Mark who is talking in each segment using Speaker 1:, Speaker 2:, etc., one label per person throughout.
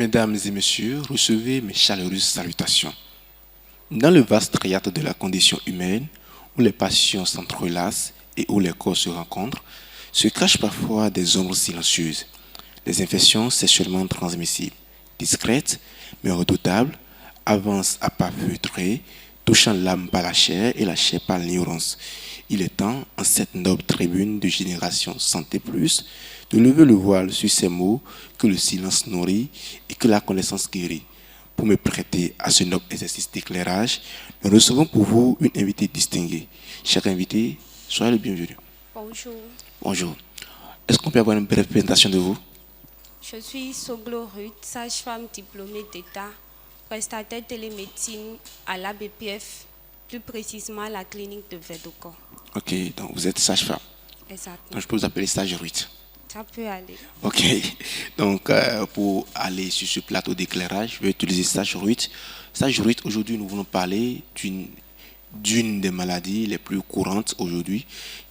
Speaker 1: Mesdames et messieurs, recevez mes chaleureuses salutations. Dans le vaste théâtre de la condition humaine, où les passions s'entrelacent et où les corps se rencontrent, se cachent parfois des ombres silencieuses, des infections sexuellement transmissibles, discrètes mais redoutables, avancent à pas feutrés, touchant l'âme par la chair et la chair par l'ignorance. Il est temps, en cette noble tribune de génération Santé Plus, de lever le voile sur ces mots que le silence nourrit et que la connaissance guérit. Pour me prêter à ce noble exercice d'éclairage, nous recevons pour vous une invitée distinguée. Chaque invité, soyez le bienvenu.
Speaker 2: Bonjour,
Speaker 1: Bonjour. Est-ce qu'on peut avoir une brève présentation de vous?
Speaker 2: je suis Soglo Ruth, sage-femme diplômée d'État, prestataire télémédecine à l'ABPF, plus précisément à la clinique de Vedoko.
Speaker 1: Ok, donc vous êtes sage-femme.
Speaker 2: Exactement,
Speaker 1: Donc je peux vous appeler sage Ruth.
Speaker 2: ça peut aller.
Speaker 1: Ok, donc pour aller sur ce plateau d'éclairage, je vais utiliser sage Ruth. Sage Ruth, aujourd'hui nous voulons parler d'une des maladies les plus courantes aujourd'hui,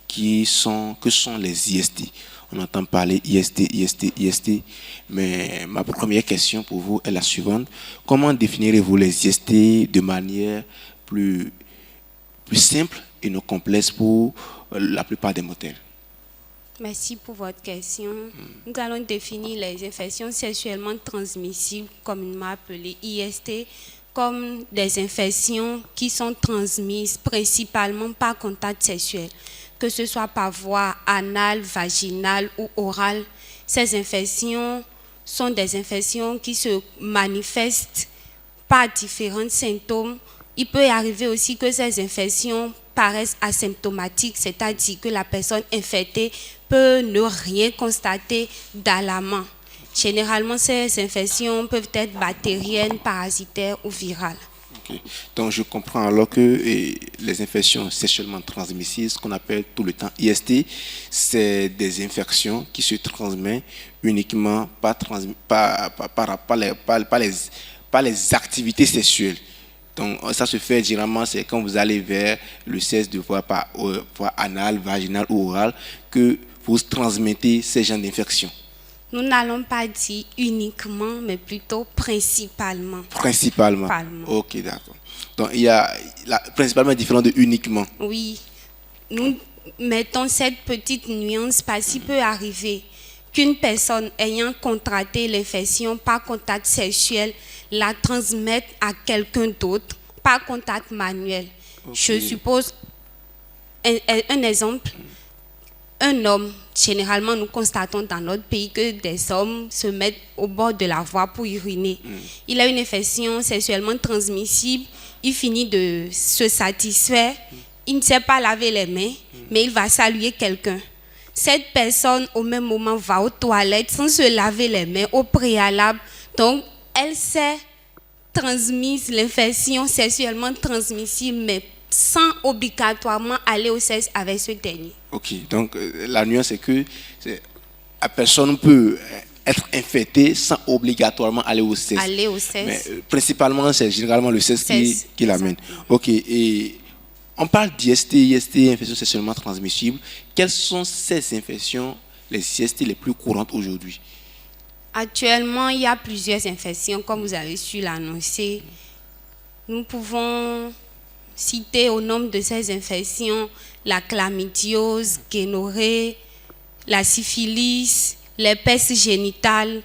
Speaker 1: que sont les IST. On entend parler IST, mais ma première question pour vous est la suivante. Comment définirez-vous les IST de manière plus simple et non complexe pour la plupart des mortels?
Speaker 2: Merci pour votre question. Nous allons définir les infections sexuellement transmissibles, communément appelées IST, comme des infections qui sont transmises principalement par contact sexuel, que ce soit par voie anale, vaginale ou orale. Ces infections sont des infections qui se manifestent par différents symptômes. Il peut arriver aussi que ces infections paraissent asymptomatiques, c'est-à-dire que la personne infectée peut ne rien constater d'alarmant. Généralement, ces infections peuvent être bactériennes, parasitaires ou virales.
Speaker 1: Ok. Donc je comprends alors que les infections sexuellement transmissibles, ce qu'on appelle tout le temps IST, c'est des infections qui se transmettent uniquement par les activités sexuelles. Donc ça se fait généralement, c'est quand vous allez vers le sexe de voie anale, vaginale ou orale que vous transmettez ces genres d'infections.
Speaker 2: Nous n'allons pas dire uniquement, mais plutôt principalement.
Speaker 1: Principalement. Ok, d'accord. Donc il y a principalement différent de uniquement.
Speaker 2: Oui, nous mettons cette petite nuance parce qu'il peut arriver qu'une personne ayant contracté l'infection par contact sexuel la transmette à quelqu'un d'autre par contact manuel.
Speaker 1: Ok.
Speaker 2: Je suppose un exemple. Un homme, généralement nous constatons dans notre pays que des hommes se mettent au bord de la voie pour uriner. Il a une infection sexuellement transmissible, il finit de se satisfaire, il ne sait pas laver les mains, mais il va saluer quelqu'un. Cette personne au même moment va aux toilettes sans se laver les mains au préalable. Donc elle s'est transmise l'infection sexuellement transmissible, mais sans obligatoirement aller au sexe avec ce dernier.
Speaker 1: Ok, donc la nuance c'est que la personne peut être infectée sans obligatoirement aller au sexe.
Speaker 2: Aller au sexe.
Speaker 1: Mais principalement, c'est généralement le sexe qui l'amène. Ok, et on parle d'IST, infections sexuellement transmissibles. Quelles sont ces infections, les IST les plus courantes aujourd'hui?
Speaker 2: Actuellement, il y a plusieurs infections, comme vous avez su l'annoncer. Nous pouvons citer au nombre de ces infections la chlamydiose, gonorrhée, la syphilis, l'herpès génital,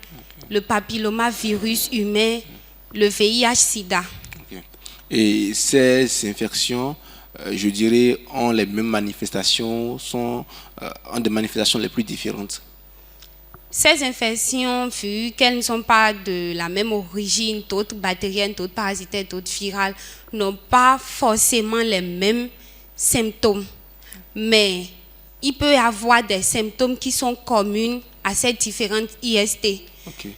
Speaker 2: le papillomavirus humain, le VIH-Sida.
Speaker 1: Okay. Et ces infections, je dirais, ont les mêmes manifestations, ont des manifestations les plus différentes.
Speaker 2: Ces infections, vu qu'elles ne sont pas de la même origine, d'autres bactériennes, d'autres parasitaires, d'autres virales, n'ont pas forcément les mêmes symptômes. Mais il peut y avoir des symptômes qui sont communs à ces différentes IST.
Speaker 1: Okay.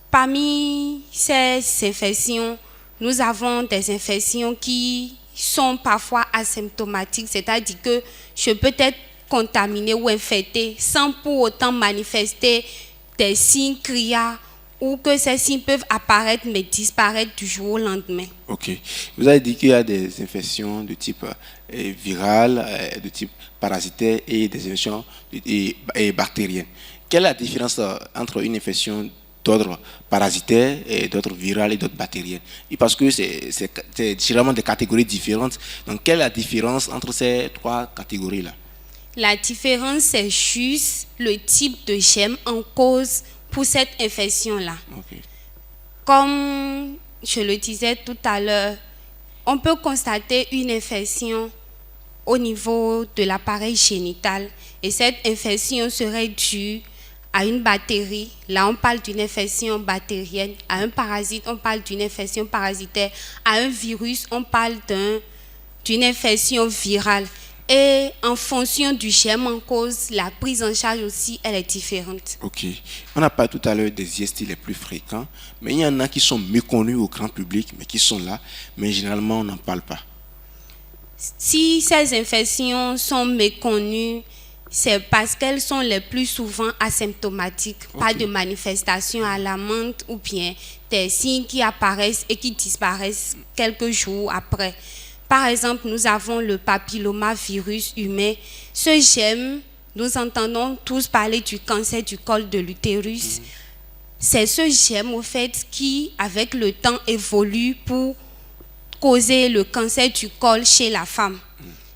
Speaker 2: Parmi ces infections, nous avons des infections qui sont parfois asymptomatiques, c'est-à-dire que je peux être contaminé ou infecté sans pour autant manifester des signes criards ou que ces signes peuvent apparaître mais disparaître du jour au lendemain.
Speaker 1: Ok. Vous avez dit qu'il y a des infections de type viral, de type parasitaire et des infections bactériennes. Quelle est la différence entre une infection d'ordre parasitaire et d'autres virales et d'autres bactériennes. Et parce que c'est généralement des catégories différentes. Donc, quelle est la différence entre ces trois catégories-là?
Speaker 2: La différence, c'est juste le type de germe en cause pour cette infection-là.
Speaker 1: Okay.
Speaker 2: Comme je le disais tout à l'heure, on peut constater une infection au niveau de l'appareil génital et cette infection serait due à une bactérie. Là, on parle d'une infection bactérienne. À un parasite, on parle d'une infection parasitaire. À un virus, on parle d'une infection virale. Et en fonction du germe en cause, la prise en charge aussi, elle est différente.
Speaker 1: Ok. On a parlé tout à l'heure des IST les plus fréquents, mais il y en a qui sont méconnus au grand public, mais qui sont là, mais généralement on n'en parle pas.
Speaker 2: Si ces infections sont méconnues, c'est parce qu'elles sont les plus souvent asymptomatiques, pas de manifestations alarmantes ou bien des signes qui apparaissent et qui disparaissent quelques jours après. Par exemple, nous avons le papillomavirus humain. Ce germe, nous entendons tous parler du cancer du col de l'utérus. C'est ce germe, au fait, qui, avec le temps, évolue pour causer le cancer du col chez la femme.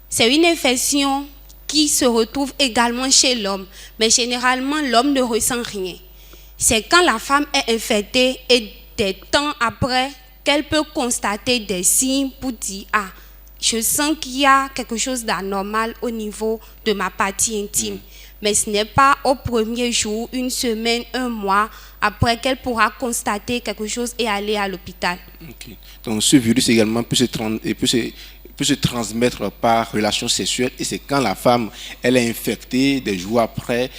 Speaker 2: C'est une infection qui se retrouve également chez l'homme, mais généralement, l'homme ne ressent rien. C'est quand la femme est infectée et des temps après qu'elle peut constater des signes pour dire « Ah, je sens qu'il y a quelque chose d'anormal au niveau de ma partie intime. » Mais ce n'est pas au premier jour, une semaine, un mois après qu'elle pourra constater quelque chose et aller à l'hôpital.
Speaker 1: Okay. Donc ce virus également peut se transmettre par relation sexuelle et c'est quand la femme elle est infectée des jours après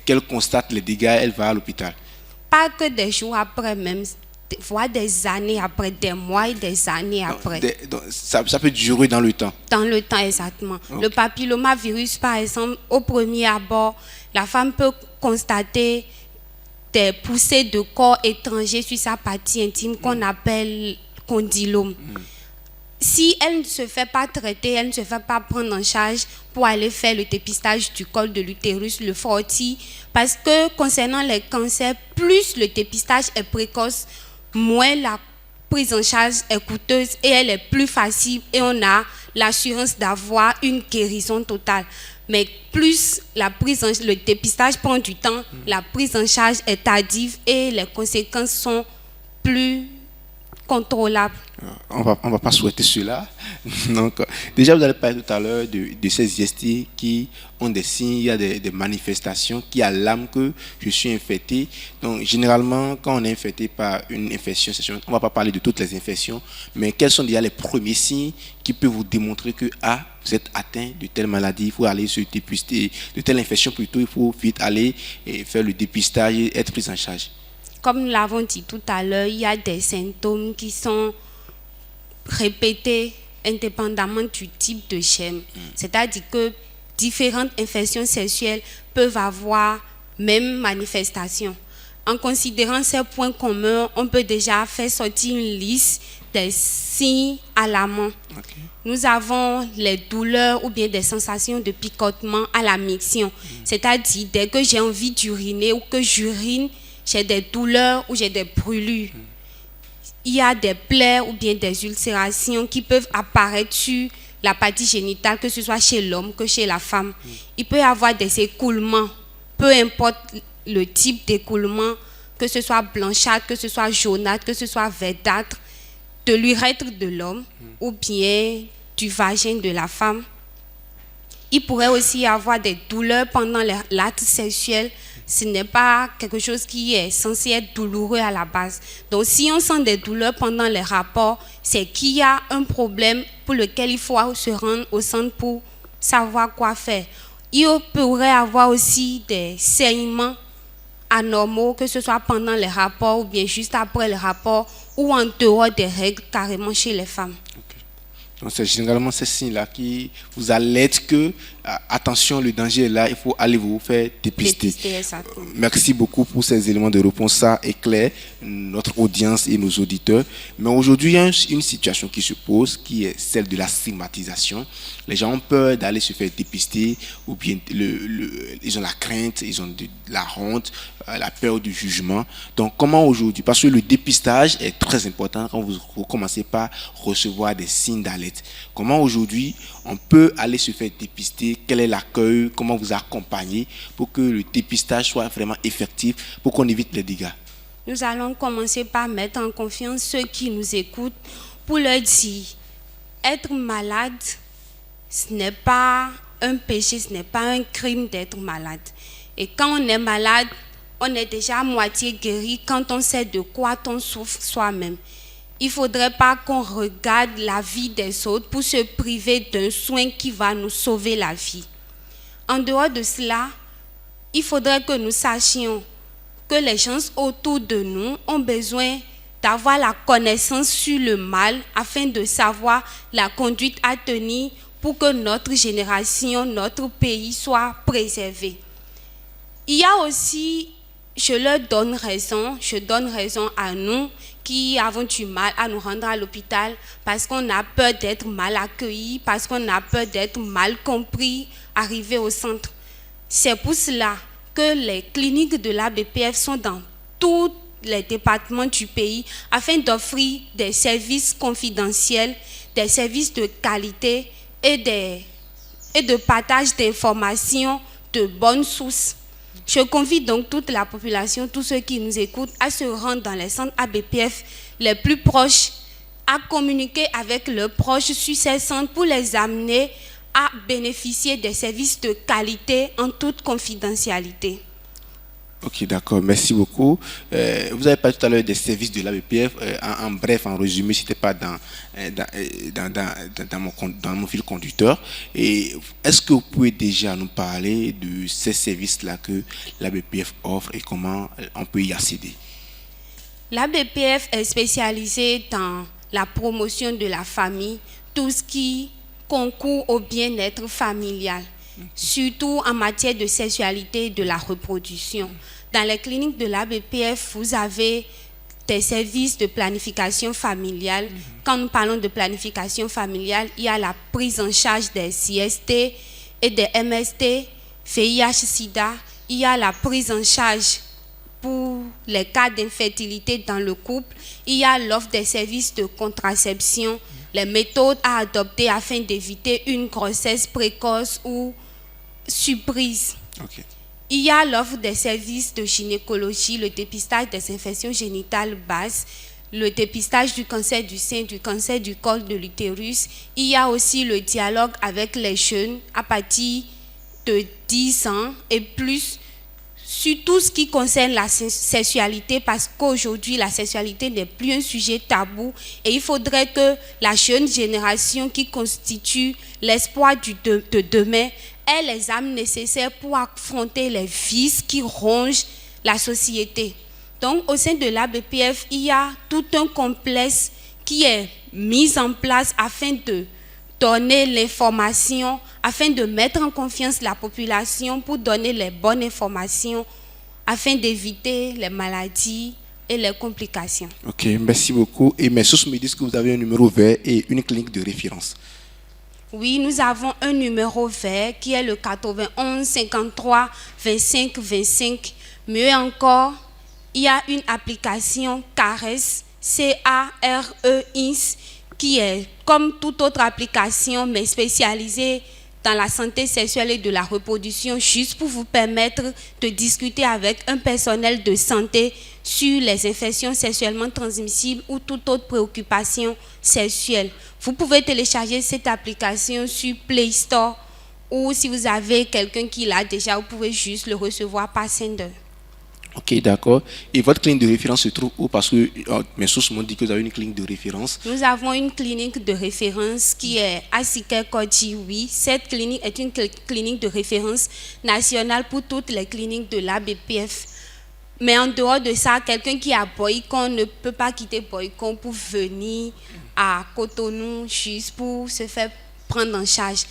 Speaker 1: qu'elle constate les dégâts, elle va à l'hôpital.
Speaker 2: Pas que des jours après même, voire des années après, des mois et des années après.
Speaker 1: Donc, ça peut durer dans le temps.
Speaker 2: Dans le temps, exactement.
Speaker 1: Okay.
Speaker 2: Le papillomavirus, par exemple, au premier abord, la femme peut constater des poussées de corps étrangers sur sa partie intime qu'on appelle condylome. Si elle ne se fait pas traiter, elle ne se fait pas prendre en charge pour aller faire le dépistage du col de l'utérus, le FORTI, parce que concernant les cancers, plus le dépistage est précoce, moins la prise en charge est coûteuse et elle est plus facile et on a l'assurance d'avoir une guérison totale. Mais plus le dépistage prend du temps, la prise en charge est tardive et les conséquences sont plus contrôlables.
Speaker 1: On va pas souhaiter cela. Donc, déjà, vous avez parlé tout à l'heure de ces IST qui ont des signes, il y a des manifestations qui alarment que je suis infecté. Donc, généralement, quand on est infecté par une infection sexuelle, on ne va pas parler de toutes les infections, mais quels sont déjà les premiers signes qui peuvent vous démontrer que vous êtes atteint de telle maladie, il faut aller se dépister, de telle infection plutôt, il faut vite aller et faire le dépistage et être pris en charge.
Speaker 2: Comme nous l'avons dit tout à l'heure, il y a des symptômes qui sont répétés indépendamment du type de germe. C'est-à-dire que différentes infections sexuelles peuvent avoir même manifestation. En considérant ces points communs, on peut déjà faire sortir une liste des signes alarmants. Okay. Nous avons les douleurs ou bien des sensations de picotement à la miction. C'est-à-dire dès que j'ai envie d'uriner ou que j'urine, j'ai des douleurs ou j'ai des brûlures. Il y a des plaies ou bien des ulcérations qui peuvent apparaître sur la partie génitale, que ce soit chez l'homme que chez la femme. Il peut y avoir des écoulements, peu importe le type d'écoulement, que ce soit blanchâtre, que ce soit jaunâtre, que ce soit verdâtre, de l'urètre de l'homme ou bien du vagin de la femme. Il pourrait aussi y avoir des douleurs pendant l'acte sexuel. Ce n'est pas quelque chose qui est censé être douloureux à la base. Donc, si on sent des douleurs pendant les rapports, c'est qu'il y a un problème pour lequel il faut se rendre au centre pour savoir quoi faire. Il pourrait y avoir aussi des saignements anormaux, que ce soit pendant les rapports ou bien juste après les rapports ou en dehors des règles, carrément chez les femmes.
Speaker 1: Okay. Donc c'est généralement ces signes-là qui vous alertent que, attention, le danger est là, il faut aller vous faire dépister. Merci beaucoup pour ces éléments de réponse, ça éclaire notre audience et nos auditeurs. Mais aujourd'hui, il y a une situation qui se pose, qui est celle de la stigmatisation. Les gens ont peur d'aller se faire dépister, ou bien ils ont la crainte, ils ont de la honte, la peur du jugement. Donc comment aujourd'hui, parce que le dépistage est très important quand vous commencez par recevoir des signes d'alerte. Comment aujourd'hui on peut aller se faire dépister, quel est l'accueil, comment vous accompagner pour que le dépistage soit vraiment effectif, pour qu'on évite les dégâts?
Speaker 2: Nous allons commencer par mettre en confiance ceux qui nous écoutent pour leur dire, être malade, ce n'est pas un péché, ce n'est pas un crime d'être malade. Et quand on est malade, on est déjà à moitié guéri quand on sait de quoi on souffre soi-même. Il ne faudrait pas qu'on regarde la vie des autres pour se priver d'un soin qui va nous sauver la vie. En dehors de cela, il faudrait que nous sachions que les gens autour de nous ont besoin d'avoir la connaissance sur le mal afin de savoir la conduite à tenir pour que notre génération, notre pays soit préservé. Il y a aussi, je donne raison à nous qui avons du mal à nous rendre à l'hôpital parce qu'on a peur d'être mal accueillis, parce qu'on a peur d'être mal compris, arrivé au centre. C'est pour cela que les cliniques de l'ABPF sont dans tous les départements du pays afin d'offrir des services confidentiels, des services de qualité et de partage d'informations de bonnes sources. Je convie donc toute la population, tous ceux qui nous écoutent, à se rendre dans les centres ABPF les plus proches, à communiquer avec leurs proches sur ces centres pour les amener à bénéficier des services de qualité en toute confidentialité.
Speaker 1: Ok, d'accord, merci beaucoup. Vous avez parlé tout à l'heure des services de l'ABPF. En bref, en résumé, ce n'était pas dans mon fil conducteur. Et est-ce que vous pouvez déjà nous parler de ces services-là que l'ABPF offre et comment on peut y accéder?
Speaker 2: L'ABPF est spécialisée dans la promotion de la famille, tout ce qui concourt au bien-être familial, surtout en matière de sexualité et de la reproduction. Dans les cliniques de l'ABPF, vous avez des services de planification familiale. Quand nous parlons de planification familiale, il y a la prise en charge des IST et des MST, VIH-Sida. Il y a la prise en charge pour les cas d'infertilité dans le couple. Il y a l'offre des services de contraception, les méthodes à adopter afin d'éviter une grossesse précoce ou surprise.
Speaker 1: Okay.
Speaker 2: Il y a l'offre des services de gynécologie, le dépistage des infections génitales basses, le dépistage du cancer du sein, du cancer du col de l'utérus. Il y a aussi le dialogue avec les jeunes à partir de 10 ans et plus sur tout ce qui concerne la sexualité, parce qu'aujourd'hui, la sexualité n'est plus un sujet tabou et il faudrait que la jeune génération qui constitue l'espoir de demain ait les âmes nécessaires pour affronter les vices qui rongent la société. Donc, au sein de l'ABPF, il y a tout un complexe qui est mis en place afin de donner l'information, afin de mettre en confiance la population pour donner les bonnes informations, afin d'éviter les maladies et les complications.
Speaker 1: Ok, merci beaucoup. Et mes sources me disent que vous avez un numéro vert et une clinique de référence.
Speaker 2: Oui, nous avons un numéro vert qui est le 91 53 25 25. Mieux encore, il y a une application CARES, C-A-R-E-S, qui est comme toute autre application, mais spécialisée dans la santé sexuelle et de la reproduction, juste pour vous permettre de discuter avec un personnel de santé sur les infections sexuellement transmissibles ou toute autre préoccupation sexuelle. Vous pouvez télécharger cette application sur Play Store ou si vous avez quelqu'un qui l'a déjà, vous pouvez juste le recevoir par Sender.
Speaker 1: Ok, d'accord. Et votre clinique de référence se trouve où? Parce que mes sources m'ont dit que vous avez une clinique de référence.
Speaker 2: Nous avons une clinique de référence qui est à Siker-Kodji, oui. Cette clinique est une clinique de référence nationale pour toutes les cliniques de l'ABPF. Mais en dehors de ça, quelqu'un qui est à Boycon ne peut pas quitter Boycon pour venir à Cotonou juste pour se faire prendre en charge.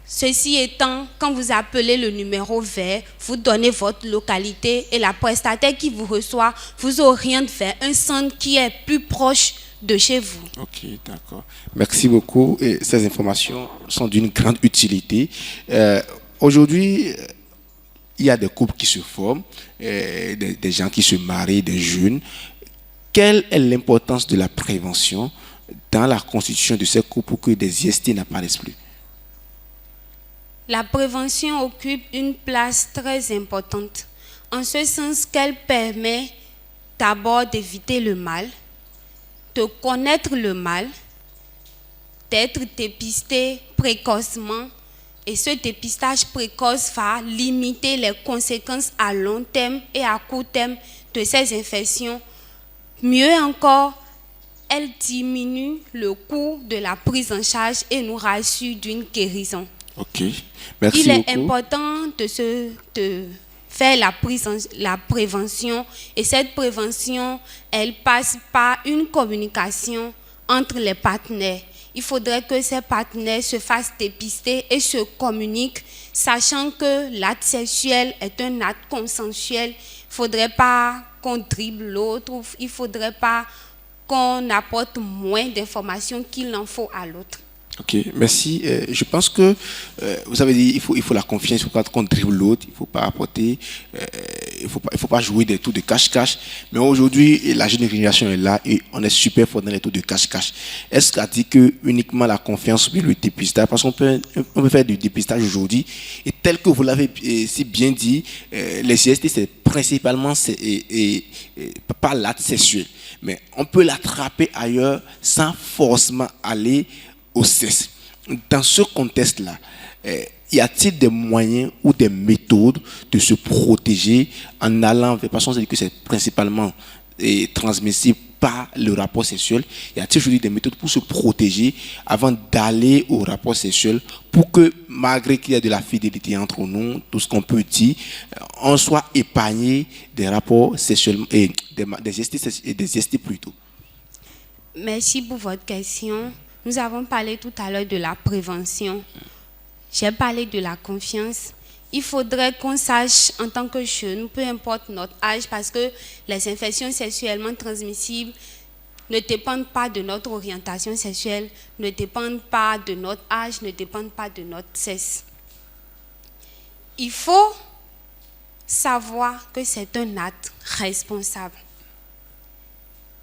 Speaker 2: Ceci étant, quand vous appelez le numéro vert, vous donnez votre localité et la prestataire qui vous reçoit vous oriente vers un centre qui est plus proche de chez vous.
Speaker 1: Ok, d'accord. Merci beaucoup. Et ces informations sont d'une grande utilité. Aujourd'hui, il y a des couples qui se forment, des gens qui se marient, des jeunes. Quelle est l'importance de la prévention dans la constitution de ces couples pour que des IST n'apparaissent plus?
Speaker 2: La prévention occupe une place très importante, en ce sens qu'elle permet d'abord d'éviter le mal, de connaître le mal, d'être dépisté précocement, et ce dépistage précoce va limiter les conséquences à long terme et à court terme de ces infections. Mieux encore, elle diminue le coût de la prise en charge et nous rassure d'une guérison.
Speaker 1: Ok, merci
Speaker 2: Il est
Speaker 1: beaucoup.
Speaker 2: important de faire la prévention, et cette prévention, elle passe par une communication entre les partenaires. Il faudrait que ces partenaires se fassent dépister et se communiquent, sachant que l'acte sexuel est un acte consensuel. Il ne faudrait pas qu'on dribble l'autre, il ne faudrait pas qu'on apporte moins d'informations qu'il en faut à l'autre.
Speaker 1: Ok, merci. Je pense que vous avez dit il faut la confiance, il ne faut pas qu'on dribble l'autre, il ne faut pas apporter, il faut pas jouer des tours de cache-cache. Mais aujourd'hui, la jeune génération est là et on est super fort dans les tours de cache-cache. Est-ce qu'a dit que uniquement la confiance puis le dépistage, parce qu'on peut faire du dépistage aujourd'hui et tel que vous l'avez si bien dit, les CST c'est principalement pas l'acte sexuel, mais on peut l'attraper ailleurs sans forcément aller au sexe. Dans ce contexte-là, y a-t-il des moyens ou des méthodes de se protéger en allant vers, parce qu'on sait que c'est principalement transmissible par le rapport sexuel, y a-t-il aujourd'hui des méthodes pour se protéger avant d'aller au rapport sexuel pour que, malgré qu'il y ait de la fidélité entre nous, tout ce qu'on peut dire, on soit épargné des rapports sexuels et des ST plutôt?
Speaker 2: Merci pour votre question. Nous avons parlé tout à l'heure de la prévention. J'ai parlé de la confiance. Il faudrait qu'on sache en tant que jeune, peu importe notre âge, parce que les infections sexuellement transmissibles ne dépendent pas de notre orientation sexuelle, ne dépendent pas de notre âge, ne dépendent pas de notre sexe. Il faut savoir que c'est un acte responsable.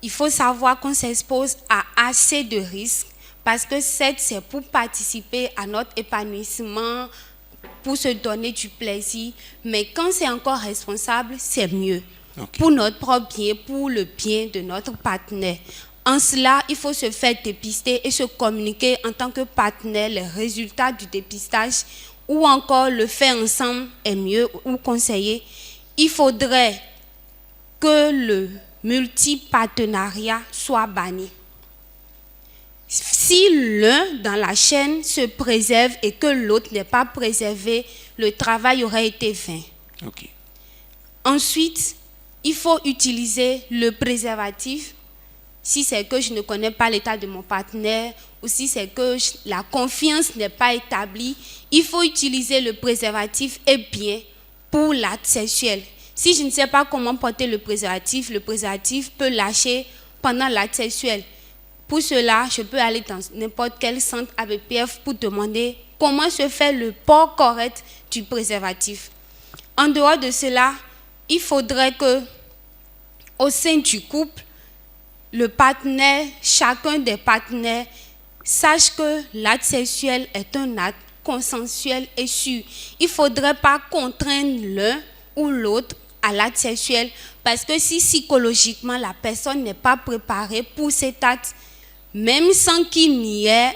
Speaker 2: Il faut savoir qu'on s'expose à assez de risques, parce que c'est pour participer à notre épanouissement, pour se donner du plaisir. Mais quand c'est encore responsable, c'est mieux. Okay. Pour notre propre bien, pour le bien de notre partenaire. En cela, il faut se faire dépister et se communiquer en tant que partenaire les résultats du dépistage, ou encore le faire ensemble est mieux, ou conseiller. Il faudrait que le multipartenariat soit banni. Si l'un dans la chaîne se préserve et que l'autre n'est pas préservé, le travail aurait été vain.
Speaker 1: Okay.
Speaker 2: Ensuite, il faut utiliser le préservatif. Si c'est que je ne connais pas l'état de mon partenaire ou si c'est que la confiance n'est pas établie, il faut utiliser le préservatif et bien pour l'acte sexuel. Si je ne sais pas comment porter le préservatif peut lâcher pendant l'acte sexuel. Pour cela, je peux aller dans n'importe quel centre ABPF pour demander comment se fait le port correct du préservatif. En dehors de cela, il faudrait que, au sein du couple, le partenaire, chacun des partenaires, sache que l'acte sexuel est un acte consensuel et sûr. Il ne faudrait pas contraindre l'un ou l'autre à l'acte sexuel, parce que si psychologiquement la personne n'est pas préparée pour cet acte, même sans qu'il n'y ait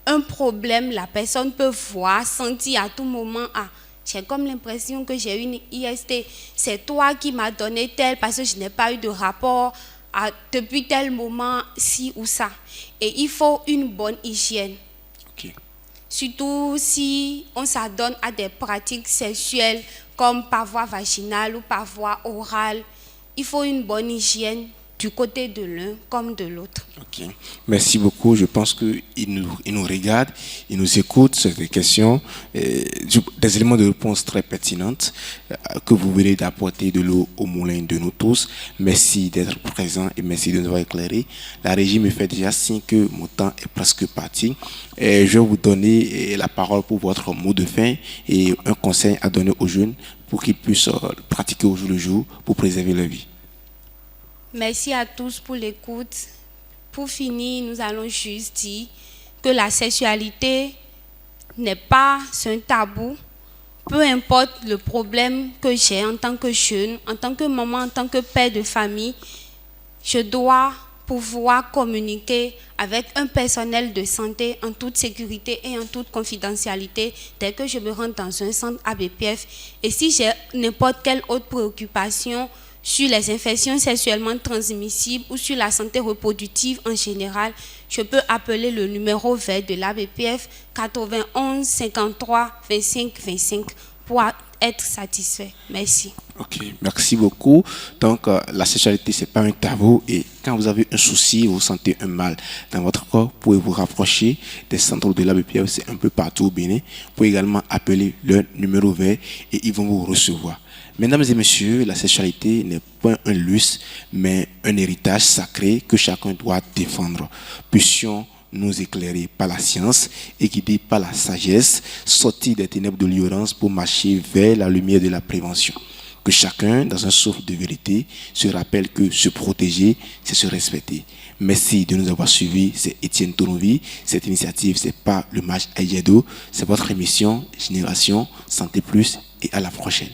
Speaker 2: un problème, la personne peut voir, sentir à tout moment, ah, j'ai comme l'impression que j'ai une IST, c'est toi qui m'as donné tel parce que je n'ai pas eu de rapport depuis tel moment, ci ou ça. Et il faut une bonne hygiène.
Speaker 1: Okay.
Speaker 2: Surtout si on s'adonne à des pratiques sexuelles comme par voie vaginale ou par voie orale. il faut une bonne hygiène du côté de l'un comme de l'autre.
Speaker 1: Ok. Merci beaucoup. Je pense qu'il nous regarde, il nous écoute sur des questions, des éléments de réponse très pertinentes que vous venez d'apporter de l'eau au moulin de nous tous. Merci d'être présent et merci de nous avoir éclairé. La régie me fait déjà signe que mon temps est presque parti. Et je vais vous donner la parole pour votre mot de fin et un conseil à donner aux jeunes pour qu'ils puissent pratiquer au jour le jour pour préserver leur vie.
Speaker 2: Merci à tous pour l'écoute. Pour finir, nous allons juste dire que la sexualité n'est pas un tabou. Peu importe le problème que j'ai en tant que jeune, en tant que maman, en tant que père de famille, je dois pouvoir communiquer avec un personnel de santé en toute sécurité et en toute confidentialité dès que je me rends dans un centre ABPF. Et si j'ai n'importe quelle autre préoccupation sur les infections sexuellement transmissibles ou sur la santé reproductive en général, je peux appeler le numéro vert de l'ABPF 91 53 25 25 pour être satisfait. Merci.
Speaker 1: Ok, merci beaucoup. Donc, la sexualité, c'est pas un tabou. Et quand vous avez un souci, vous sentez un mal dans votre corps, vous pouvez vous rapprocher des centres de l'ABPF, c'est un peu partout au Bénin. Vous pouvez également appeler le numéro vert et ils vont vous recevoir. Mesdames et messieurs, la sexualité n'est pas un luxe, mais un héritage sacré que chacun doit défendre. Puissions nous éclairer par la science et guidés par la sagesse, sortir des ténèbres de l'ignorance pour marcher vers la lumière de la prévention. Que chacun, dans un souffle de vérité, se rappelle que se protéger, c'est se respecter. Merci de nous avoir suivis. C'est Étienne Tonovi. Cette initiative, c'est pas le match Aïedo. C'est votre émission Génération Santé Plus et à la prochaine.